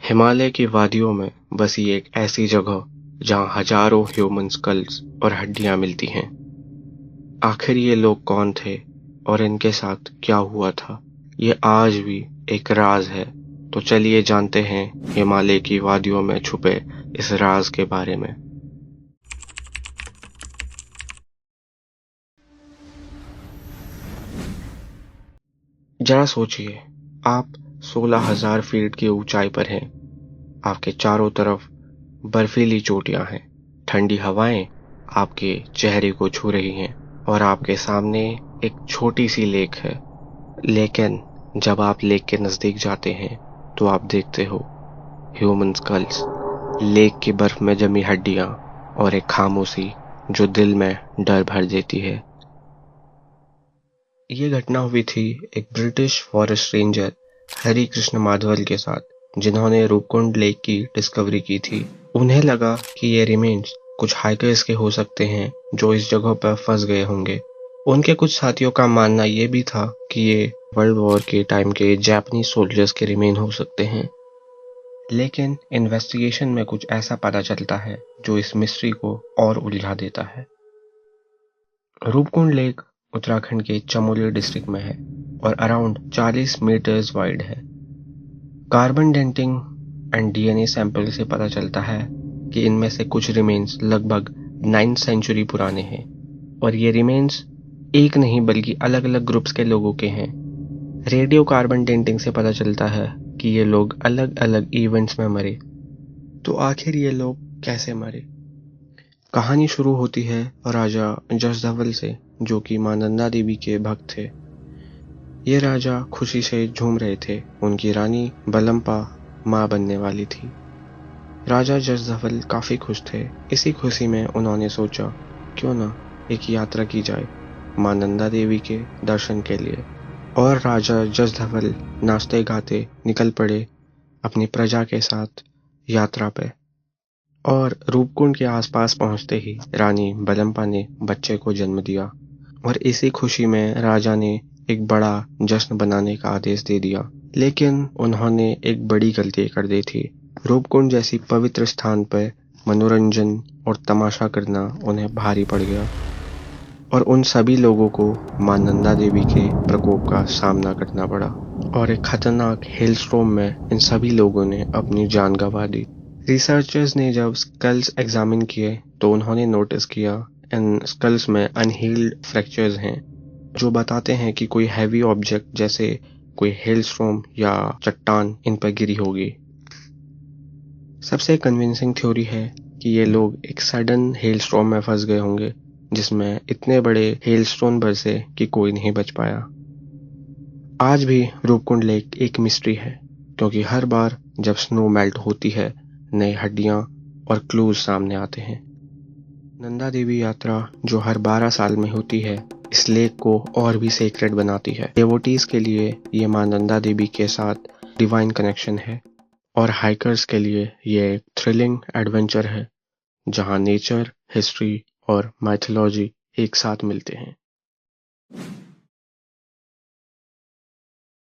हिमालय की वादियों में बसी एक ऐसी जगह जहां हजारों ह्यूमन स्कल्स और हड्डियां मिलती हैं। आखिर ये लोग कौन थे और इनके साथ क्या हुआ था, ये आज भी एक राज है। तो चलिए जानते हैं हिमालय की वादियों में छुपे इस राज के बारे में। जरा सोचिए, आप 16,000 फीट की ऊंचाई पर हैं। आपके चारों तरफ बर्फीली चोटियां हैं, ठंडी हवाएं आपके चेहरे को छू रही हैं और आपके सामने एक छोटी सी लेक है। लेकिन जब आप लेक के नजदीक जाते हैं तो आप देखते हो ह्यूमन स्कल्स, लेक की बर्फ में जमी हड्डियां और एक खामोशी जो दिल में डर भर देती है। ये घटना हुई थी एक ब्रिटिश फॉरेस्ट रेंजर हरी कृष्ण माधवल के साथ, जिन्होंने रूपकुंड लेक की डिस्कवरी की थी। उन्हें लगा कि ये रिमेन्स कुछ हाइकर्स के हो सकते हैं जो इस जगह पर फंस गए होंगे। उनके कुछ साथियों का मानना ये भी था कि ये वर्ल्ड वॉर के टाइम के जापानीज सोल्जर्स के रिमेन हो सकते हैं। लेकिन इन्वेस्टिगेशन में कुछ ऐसा पता चलता है जो इस मिस्ट्री को और उलझा देता है। रूपकुंड लेक उत्तराखंड के चमोली डिस्ट्रिक्ट में है और अराउंड 40 मीटर्स वाइड है। Carbon dating and DNA sample से पता चलता है कि इनमें से कुछ रिमेन्स लगभग 9th सेंचुरी पुराने हैं और ये रिमेन्स एक नहीं बल्कि अलग अलग ग्रुप्स के लोगों के हैं। रेडियो कार्बन डेटिंग से पता चलता है कि ये लोग अलग अलग इवेंट्स में मरे। तो आखिर ये लोग कैसे मरे? कहानी शुरू होती है राजा जसधवल से, जो कि मां नंदा देवी के भक्त थे। ये राजा खुशी से झूम रहे थे, उनकी रानी बलम्पा मां बनने वाली थी। राजा जसधवल काफी खुश थे। इसी खुशी में उन्होंने सोचा क्यों ना एक यात्रा की जाए मां नंदा देवी के दर्शन के लिए। और राजा जसधवल नाचते गाते निकल पड़े अपनी प्रजा के साथ यात्रा पे। और रूपकुंड के आसपास पहुंचते ही रानी बलम्पा ने बच्चे को जन्म दिया और इसी खुशी में राजा ने एक बड़ा जश्न बनाने का आदेश दे दिया। लेकिन उन्होंने एक बड़ी गलती कर दी थी। रूपकुंड जैसी पवित्र स्थान पर मनोरंजन और तमाशा करना उन्हें भारी पड़ गया और उन सभी लोगों को मां नंदा देवी के प्रकोप का सामना करना पड़ा और एक खतरनाक हेलस्टॉर्म में इन सभी लोगों ने अपनी जान गंवा दी। रिसर्चर्स ने जब स्कल्स एग्जामिन किए तो उन्होंने नोटिस किया इन स्कल्स में अनहील्ड फ्रैक्चर्स हैं, जो बताते हैं कि कोई हैवी ऑब्जेक्ट जैसे कोई हेलस्टॉर्म या चट्टान इन पर गिरी होगी। सबसे कन्विंसिंग थ्योरी है कि ये लोग एक सडन हेलस्टॉर्म में फंस गए होंगे, जिसमें इतने बड़े हेलस्टोन बरसे कि कोई नहीं बच पाया। आज भी रूपकुंड लेक एक मिस्ट्री है, क्योंकि हर बार जब स्नो मेल्ट होती है नई हड्डियां और क्लूज सामने आते हैं। नंदा देवी यात्रा जो हर 12 साल में होती है, इस लेक को और भी सेक्रेड बनाती है। डेवोटीज के लिए ये मां नंदा देवी के साथ डिवाइन कनेक्शन है और हाइकर्स के लिए ये एक थ्रिलिंग एडवेंचर है जहां नेचर, हिस्ट्री और माइथोलॉजी एक साथ मिलते हैं।